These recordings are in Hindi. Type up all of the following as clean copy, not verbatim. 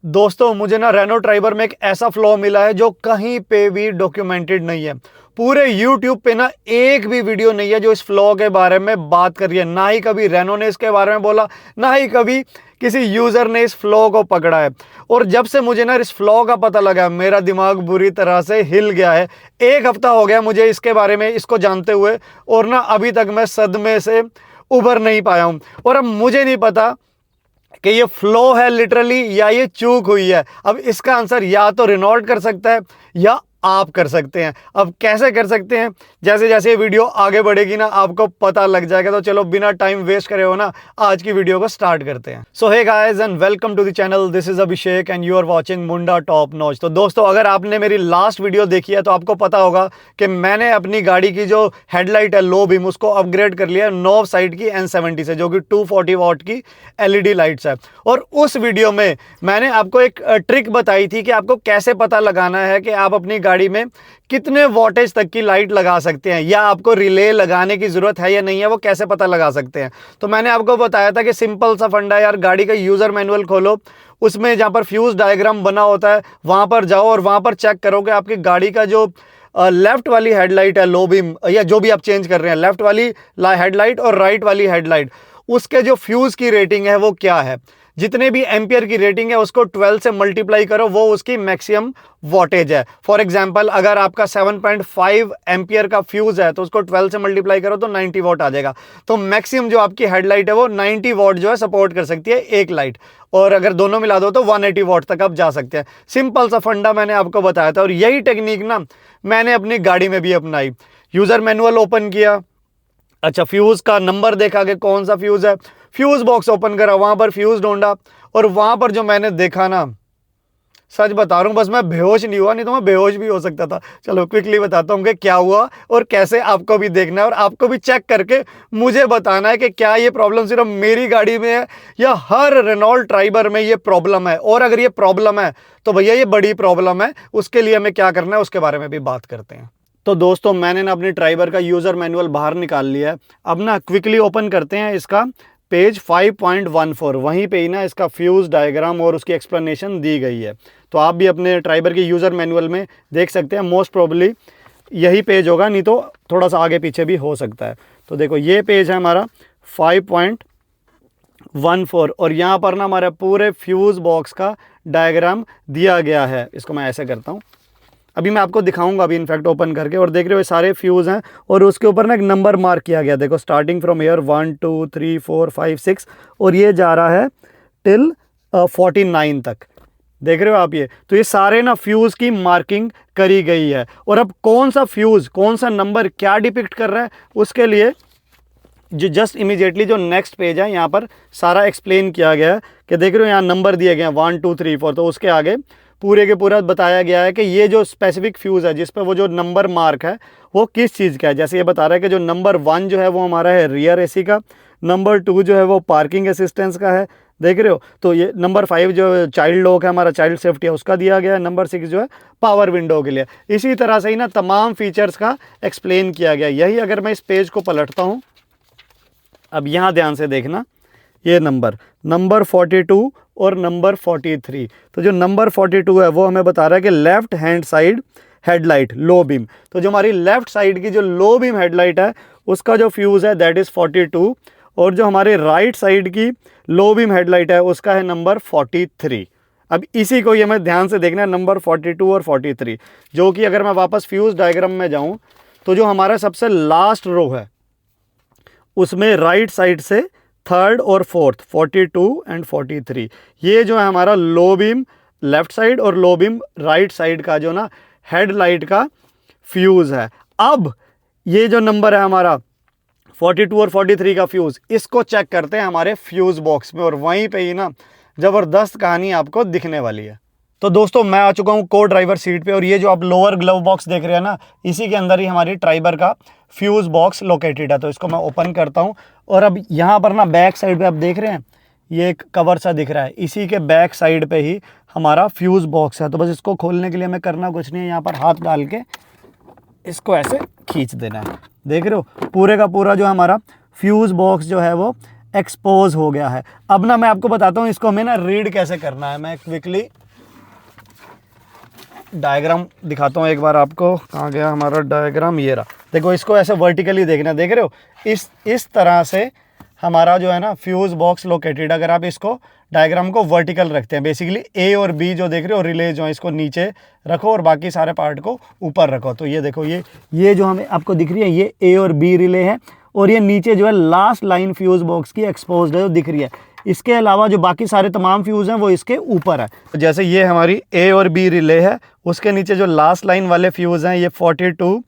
दोस्तों मुझे ना रेनो ट्राइबर में एक ऐसा फ्लॉ मिला है जो कहीं पे भी डॉक्यूमेंटेड नहीं है। पूरे YouTube पे ना एक भी वीडियो नहीं है जो इस फ्लॉ के बारे में बात कर रही है। ना ही कभी रेनो ने इसके बारे में बोला, ना ही कभी किसी यूजर ने इस फ्लॉ को पकड़ा है। और जब से मुझे ना इस फ्लॉ का पता लगा मेरा दिमाग बुरी तरह से हिल गया है। एक हफ्ता हो गया मुझे इसके बारे में इसको जानते हुए, और ना अभी तक मैं सदमे से उभर नहीं पाया हूं। और अब मुझे नहीं पता कि ये फ्लो है लिटरली या ये चूक हुई है। अब इसका आंसर या तो रेनॉल्ट कर सकता है या आप कर सकते हैं। अब कैसे कर सकते हैं, जैसे जैसे ये वीडियो आगे बढ़ेगी ना आपको पता लग जाएगा। तो चलो बिना टाइम वेस्ट करे हो ना आज की वीडियो को स्टार्ट करते हैं। So hey guys and welcome to the channel, this is Abhishek and you are watching Munda top notch. तो दोस्तों अगर आपने मेरी लास्ट वीडियो देखी है तो आपको पता होगा कि मैंने अपनी गाड़ी की जो हेडलाइट है लो बीम उसको अपग्रेड कर लिया नॉव साइड की N70 से, जो कि 240 वॉट की LED लाइट्स है। और उस वीडियो में मैंने आपको एक ट्रिक बताई थी कि आपको कैसे पता लगाना है कि आप अपनी गाड़ी में कितने वोल्टेज तक की लाइट लगा सकते हैं, या आपको रिले लगाने की जरूरत है या नहीं है, वो कैसे पता लगा सकते हैं। तो मैंने आपको बताया था कि सिंपल सा फंडा है यार, गाड़ी का यूजर मैनुअल खोलो, उसमें जहां पर फ्यूज डायग्राम बना होता है वहां पर जाओ और वहां पर चेक करो कि आपकी गाड़ी का जो लेफ्ट वाली हेडलाइट है लो बीम, या जो भी आप चेंज कर रहे हैं, लेफ्ट वाली हेडलाइट और राइट वाली हेडलाइट, उसके जो फ्यूज की रेटिंग है वो क्या है। जितने भी एम्पियर की रेटिंग है उसको 12 से मल्टीप्लाई करो, वो उसकी मैक्सिमम वोल्टेज है। फॉर एग्जांपल अगर आपका 7.5 एम्पियर का फ्यूज है तो उसको 12 से मल्टीप्लाई करो तो 90 वॉट आ जाएगा। तो मैक्सिमम जो आपकी हेडलाइट है वो 90 वॉट जो है सपोर्ट कर सकती है एक लाइट, और अगर दोनों मिला दो तो 180 वॉट तक आप जा सकते हैं। सिंपल सा फंडा मैंने आपको बताया था, और यही टेक्निक ना मैंने अपनी गाड़ी में भी अपनाई। यूजर मैनुअल ओपन किया, अच्छा फ्यूज का नंबर देखा कि कौन सा फ्यूज है, फ्यूज बॉक्स ओपन करा, वहां पर फ्यूज ढूंढा, और वहां पर जो मैंने देखा ना, सच बता रहा हूं बस मैं बेहोश नहीं हुआ, नहीं तो मैं बेहोश भी हो सकता था। चलो क्विकली बताता हूं कि क्या हुआ और कैसे आपको भी देखना है और आपको भी चेक करके मुझे बताना है कि क्या ये प्रॉब्लम सिर्फ मेरी गाड़ी में है या हर रेनॉल्ट ट्राइबर में ये प्रॉब्लम है। और अगर ये प्रॉब्लम है तो भैया ये बड़ी प्रॉब्लम है, उसके लिए हमें क्या करना है उसके बारे में भी बात करते हैं। तो दोस्तों मैंने ना अपनी ट्राइबर का यूजर मैनुअल बाहर निकाल लिया है। अब ना क्विकली ओपन करते हैं इसका पेज 5.14, वहीं पे ही ना इसका फ्यूज डायग्राम और उसकी एक्सप्लेनेशन दी गई है। तो आप भी अपने ट्राइबर के यूजर मैनुअल में देख सकते हैं, मोस्ट प्रोबेबली यही पेज होगा, नहीं तो थोड़ा सा आगे पीछे भी हो सकता है। तो देखो ये पेज है हमारा 5.14, और यहाँ पर ना हमारे पूरे फ्यूज बॉक्स का डायग्राम दिया गया है। इसको मैं ऐसे करता हूँ, अभी मैं आपको दिखाऊंगा अभी इनफैक्ट ओपन करके, और देख रहे हो ये सारे फ्यूज हैं और उसके ऊपर ना एक नंबर मार्क किया गया। देखो स्टार्टिंग फ्रॉम हेयर 1 2 3 4 5 6, और ये जा रहा है टिल 49 तक। देख रहे हो आप ये, तो ये सारे ना फ्यूज की मार्किंग करी गई है। और अब कौन सा फ्यूज कौन सा नंबर क्या डिपिक्ट कर रहा है उसके लिए जो जस्ट इमीडिएटली जो नेक्स्ट पेज है यहाँ पर सारा एक्सप्लेन किया गया है कि देख रहे हो यहाँ नंबर दिए गए हैं 1 2 3 4, तो उसके आगे पूरे के पूरा बताया गया है कि ये जो स्पेसिफिक फ्यूज़ है जिस पर वो जो नंबर मार्क है वो किस चीज़ का है। जैसे ये बता रहा है कि जो नंबर 1 जो है वो हमारा है रियर AC का, नंबर 2 जो है वो पार्किंग असिस्टेंस का है, देख रहे हो। तो ये नंबर 5 जो चाइल्ड लॉक है हमारा, चाइल्ड सेफ्टी है, उसका दिया गया है। नंबर 6 जो है पावर विंडो के लिए। इसी तरह से ही ना तमाम फीचर्स का एक्सप्लेन किया गया। यही अगर मैं इस पेज को पलटता हूँ, अब यहाँ ध्यान से देखना, ये नंबर 42 और नंबर 43। तो जो नंबर 42 है वो हमें बता रहा है कि left hand side headlight low beam. तो जो हमारी लेफ्ट साइड की जो लो बीम हेडलाइट है उसका जो फ्यूज़ है दैट इज़ 42, और जो हमारे राइट साइड की लो बीम हेडलाइट है उसका है नंबर 43। अब इसी को ये हमें ध्यान से देखना है, नंबर 42 और 43, जो कि अगर मैं वापस फ्यूज़ डायग्राम में जाऊँ तो जो हमारा सबसे लास्ट रो है उसमें राइट साइड से थर्ड और फोर्थ 42 एंड 43, ये जो है हमारा लो बीम लेफ्ट साइड और लो बीम राइट साइड का जो ना हेडलाइट का फ्यूज़ है। अब ये जो नंबर है हमारा 42 और 43 का फ्यूज़, इसको चेक करते हैं हमारे फ्यूज़ बॉक्स में, और वहीं पे ही ना ज़बरदस्त कहानी आपको दिखने वाली है। तो दोस्तों मैं आ चुका हूँ को ड्राइवर सीट पे, और ये जो आप लोअर ग्लव बॉक्स देख रहे हैं ना, इसी के अंदर ही हमारी ट्राइबर का फ्यूज बॉक्स लोकेटेड है। तो इसको मैं ओपन करता हूँ, और अब यहाँ पर ना बैक साइड पे आप देख रहे हैं ये एक कवर सा दिख रहा है, इसी के बैक साइड पे ही हमारा फ्यूज बॉक्स है। तो बस इसको खोलने के लिए हमें करना कुछ नहीं है, यहाँ पर हाथ डाल के इसको ऐसे खींच देना है। देख रहे हो पूरे का पूरा जो हमारा फ्यूज बॉक्स जो है वो एक्सपोज हो गया है। अब ना मैं आपको बताता हूँ इसको हमें ना रीड कैसे करना है। मैं क्विकली डायग्राम दिखाता हूँ एक बार आपको। कहाँ गया हमारा डायग्राम, ये रहा। देखो इसको ऐसे वर्टिकली देखना, देख रहे हो, इस तरह से हमारा जो है ना फ्यूज़ बॉक्स लोकेटेड। अगर आप इसको डायग्राम को वर्टिकल रखते हैं, बेसिकली ए और बी जो देख रहे हो रिले जो है, इसको नीचे रखो और बाकी सारे पार्ट को ऊपर रखो। तो ये देखो, ये जो हमें आपको दिख रही है, ये ए और बी रिले है, और ये नीचे जो है लास्ट लाइन फ्यूज़ बॉक्स की एक्सपोज्ड है जो दिख रही है। इसके अलावा जो बाकी सारे तमाम फ्यूज़ हैं वो इसके ऊपर है। जैसे ये हमारी ए और बी रिले है, उसके नीचे जो लास्ट लाइन वाले फ्यूज़ हैं ये 42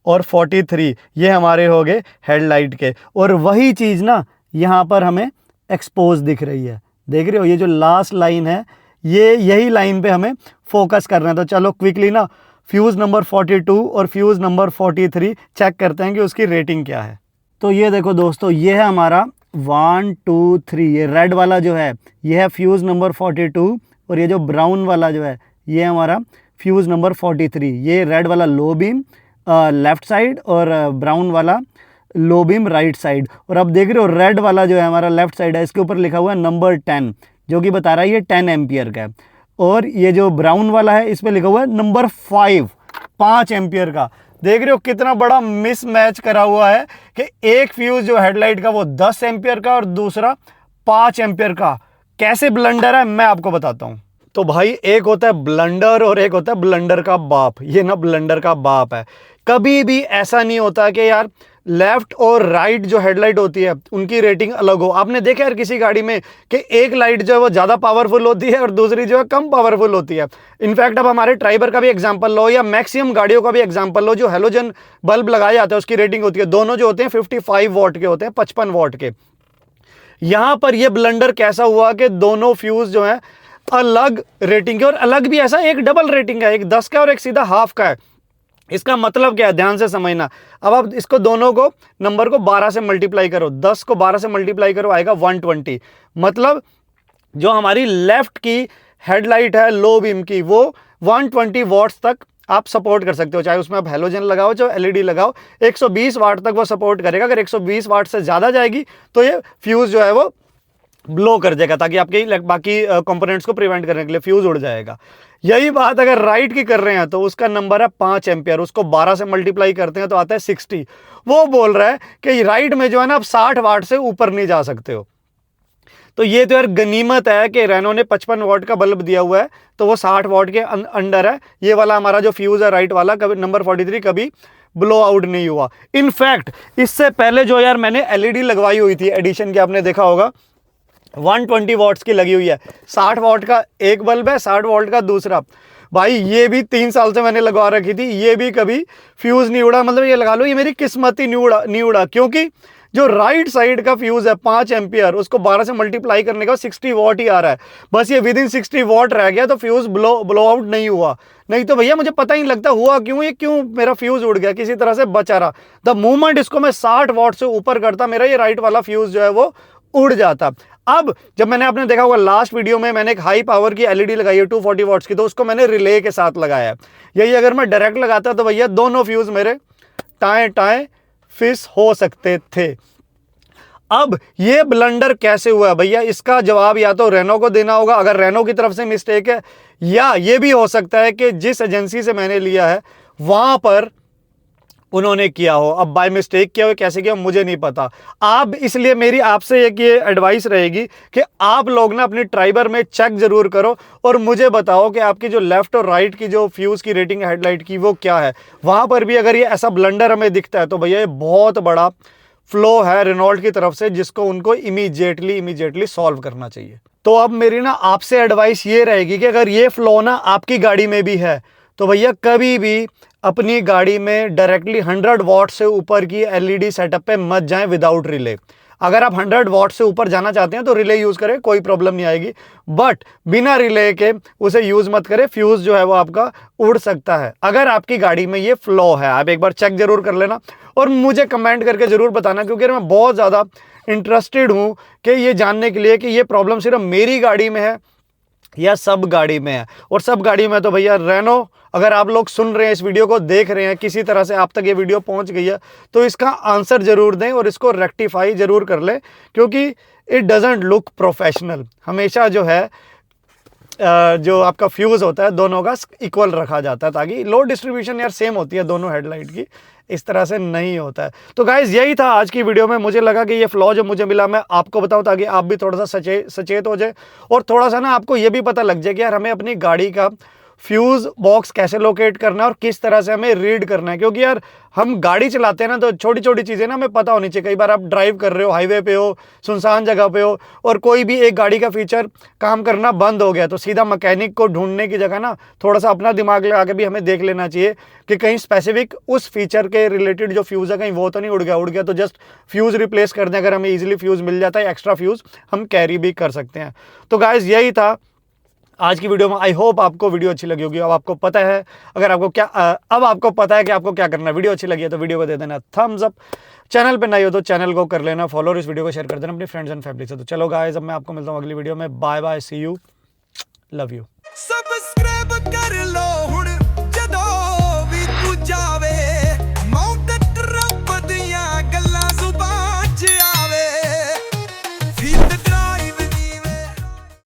और 43, ये हमारे हो गए हेडलाइट के। और वही चीज़ ना यहाँ पर हमें एक्सपोज दिख रही है, देख रहे हो, ये जो लास्ट लाइन है, ये यही लाइन पे हमें फोकस करना है। तो चलो क्विकली ना फ्यूज़ नंबर 42 और फ्यूज़ नंबर 43 चेक करते हैं कि उसकी रेटिंग क्या है। तो ये देखो दोस्तों, ये है हमारा 1 2 3, ये रेड वाला जो है ये है फ्यूज़ नंबर 42, और ये जो ब्राउन वाला जो है ये हमारा फ्यूज़ नंबर 43। ये रेड वाला लो बीम लेफ़्ट साइड और ब्राउन वाला लो बीम राइट साइड। और अब देख रहे हो रेड वाला जो है हमारा लेफ़्ट साइड है, इसके ऊपर लिखा हुआ है नंबर 10, जो कि बता रहा है ये 10 एम्पियर का है। और ये जो ब्राउन वाला है इस पर लिखा हुआ है नंबर 5 एम्पियर का। देख रहे हो कितना बड़ा मिसमैच करा हुआ है कि एक फ्यूज़ जो हेडलाइट का वो 10 एम्पियर का और दूसरा 5 एम्पियर का। कैसे ब्लंडर है मैं आपको बताता हूँ। तो भाई एक होता है ब्लंडर और एक होता है ब्लंडर का बाप। ये ना ब्लंडर का बाप है। कभी भी ऐसा नहीं होता कि यार लेफ्ट और राइट जो हेडलाइट होती है उनकी रेटिंग अलग हो। आपने देखा यार किसी गाड़ी में कि एक लाइट जो है वो ज़्यादा पावरफुल होती है और दूसरी जो है कम पावरफुल होती है। इनफैक्ट अब हमारे ट्राइबर का भी एग्जांपल लो या मैक्सिमम गाड़ियों का भी एग्जांपल लो, जो हेलोजन बल्ब लगाए जाते हैं उसकी रेटिंग होती है, दोनों जो होते हैं 55 वॉट के होते हैं, 55 वॉट के। यहाँ पर ये ब्लंडर कैसा हुआ कि दोनों फ्यूज़ जो है अलग रेटिंग के, और अलग भी ऐसा एक डबल रेटिंग है, एक 10 का और एक सीधा हाफ का है। इसका मतलब क्या है ध्यान से समझना। अब आप इसको दोनों को नंबर को 12 से मल्टीप्लाई करो, 10 को 12 से मल्टीप्लाई करो आएगा 120। मतलब जो हमारी लेफ्ट की हेडलाइट है लो बीम की वो 120 वॉट्स तक आप सपोर्ट कर सकते हो, चाहे उसमें आप हेलोजन लगाओ चाहे एलईडी लगाओ, 120 वाट तक वो सपोर्ट करेगा। अगर 120 वाट से ज़्यादा जाएगी तो ये फ्यूज़ जो है वो ब्लो कर देगा, ताकि आपके बाकी कंपोनेंट्स को प्रिवेंट करने के लिए फ्यूज़ उड़ जाएगा। यही बात अगर राइट की कर रहे हैं तो उसका नंबर है 5 एम्पियर, उसको 12 से मल्टीप्लाई करते हैं तो आता है 60। वो बोल रहा है कि राइट में जो है ना आप 60 वाट से ऊपर नहीं जा सकते हो। तो ये तो यार गनीमत है कि रेनो ने 55 वॉट का बल्ब दिया हुआ है तो वो 60 वॉट के अंडर है। ये वाला हमारा जो फ्यूज़ है राइट वाला कभी नंबर 43 कभी ब्लो आउट नहीं हुआ। इनफैक्ट इससे पहले जो यार मैंने एलईडी लगवाई हुई थी एडिशन की, आपने देखा होगा 120 वॉट्स की लगी हुई है, 60 वॉट का एक बल्ब है, 60 वॉट का दूसरा। भाई ये भी 3 साल से मैंने लगवा रखी थी, ये भी कभी फ्यूज़ नहीं उड़ा। मतलब ये लगा लो ये मेरी किस्मत ही नहीं उड़ा, क्योंकि जो राइट साइड का फ्यूज़ है 5 एम्पियर, उसको 12 से मल्टीप्लाई करने का 60 वॉट ही आ रहा है। बस ये विदिन 60 वॉट रह गया तो फ्यूज़ ब्लो आउट नहीं हुआ। नहीं तो भैया मुझे पता ही नहीं लगता हुआ क्यों, ये क्यों मेरा फ्यूज़ उड़ गया, किसी तरह से बचा रहा। द मोमेंट इसको मैं 60 वॉट से ऊपर करता, मेरा ये राइट वाला फ्यूज़ जो है वो उड़ जाता। अब जब मैंने आपने देखा होगा लास्ट वीडियो में मैंने एक हाई पावर की एलईडी लगाई है 240 वॉट्स की, तो उसको मैंने रिले के साथ लगाया है। यही अगर मैं डायरेक्ट लगाता तो भैया दोनों फ्यूज़ मेरे टाएं फिस हो सकते थे। अब ये ब्लंडर कैसे हुआ भैया, इसका जवाब या तो रेनो को देना होगा अगर रेनो की तरफ से मिस्टेक है, या ये भी हो सकता है कि जिस एजेंसी से मैंने लिया है वहां पर उन्होंने किया हो। अब बाय मिस्टेक किया हो, कैसे किया मुझे नहीं पता। आप इसलिए मेरी आपसे एक ये एडवाइस रहेगी कि आप लोग ना अपनी ट्राइबर में चेक जरूर करो और मुझे बताओ कि आपकी जो लेफ्ट और राइट की जो फ्यूज़ की रेटिंग हेडलाइट की वो क्या है। वहां पर भी अगर ये ऐसा ब्लंडर हमें दिखता है तो भैया ये बहुत बड़ा फ्लो है रेनॉल्ट की तरफ से, जिसको उनको इमीडिएटली सॉल्व करना चाहिए। तो अब मेरी ना आपसे एडवाइस ये रहेगी कि अगर ये फ्लो ना आपकी गाड़ी में भी है तो भैया कभी भी अपनी गाड़ी में डायरेक्टली 100 वॉट से ऊपर की एलईडी सेटअप पे मत जाएं विदाउट रिले। अगर आप 100 वॉट से ऊपर जाना चाहते हैं तो रिले यूज़ करें, कोई प्रॉब्लम नहीं आएगी, बट बिना रिले के उसे यूज़ मत करें, फ्यूज़ जो है वो आपका उड़ सकता है। अगर आपकी गाड़ी में ये फ्लो है आप एक बार चेक जरूर कर लेना और मुझे कमेंट करके ज़रूर बताना, क्योंकि मैं बहुत ज़्यादा इंटरेस्टेड हूँ कि ये जानने के लिए कि ये प्रॉब्लम सिर्फ मेरी गाड़ी में है या सब गाड़ी में है। और सब गाड़ी में तो भैया रेनो, अगर आप लोग सुन रहे हैं इस वीडियो को देख रहे हैं, किसी तरह से आप तक ये वीडियो पहुंच गई है तो इसका आंसर ज़रूर दें और इसको रेक्टिफाई ज़रूर कर लें, क्योंकि इट डजेंट लुक प्रोफेशनल। हमेशा जो है जो आपका फ्यूज़ होता है दोनों का इक्वल रखा जाता है, ताकि लोड डिस्ट्रीब्यूशन यार सेम होती है दोनों हेडलाइट की, इस तरह से नहीं होता है। तो गाइज यही था आज की वीडियो में। मुझे लगा कि ये फ्लॉ जो मुझे मिला मैं आपको बताऊं, ताकि आप भी थोड़ा सा सचेत हो जाए, और थोड़ा सा ना आपको ये भी पता लग जाए कि यार हमें अपनी गाड़ी का फ्यूज़ बॉक्स कैसे लोकेट करना है और किस तरह से हमें रीड करना है। क्योंकि यार हम गाड़ी चलाते हैं ना, तो छोटी छोटी चीज़ें ना हमें पता होनी चाहिए। कई बार आप ड्राइव कर रहे हो, हाईवे पे हो, सुनसान जगह पे हो, और कोई भी एक गाड़ी का फीचर काम करना बंद हो गया, तो सीधा मैकेनिक को ढूंढने की जगह ना थोड़ा सा अपना दिमाग लगा के भी हमें देख लेना चाहिए कि कहीं स्पेसिफिक उस फीचर के रिलेटेड जो फ्यूज़ है कहीं वो तो नहीं उड़ गया तो जस्ट फ्यूज़ रिप्लेस कर दें। अगर हमें ईजिली फ्यूज़ मिल जाता है, एक्स्ट्रा फ्यूज़ हम कैरी भी कर सकते हैं। तो गाइज यही था आज की वीडियो में। आई होप आपको वीडियो अच्छी लगी होगी। अब आपको पता है, अगर आपको क्या अब आपको पता है कि आपको क्या करना है। वीडियो अच्छी लगी है तो वीडियो को दे देना थम्स अप, चैनल पे नए हो तो चैनल को कर लेना फॉलो, और इस वीडियो को शेयर कर देना अपने फ्रेंड्स एंड फैमिली से। तो चलो गाइस, अब मैं आपको मिलता हूँ अगली वीडियो में। Bye bye, see you, love you.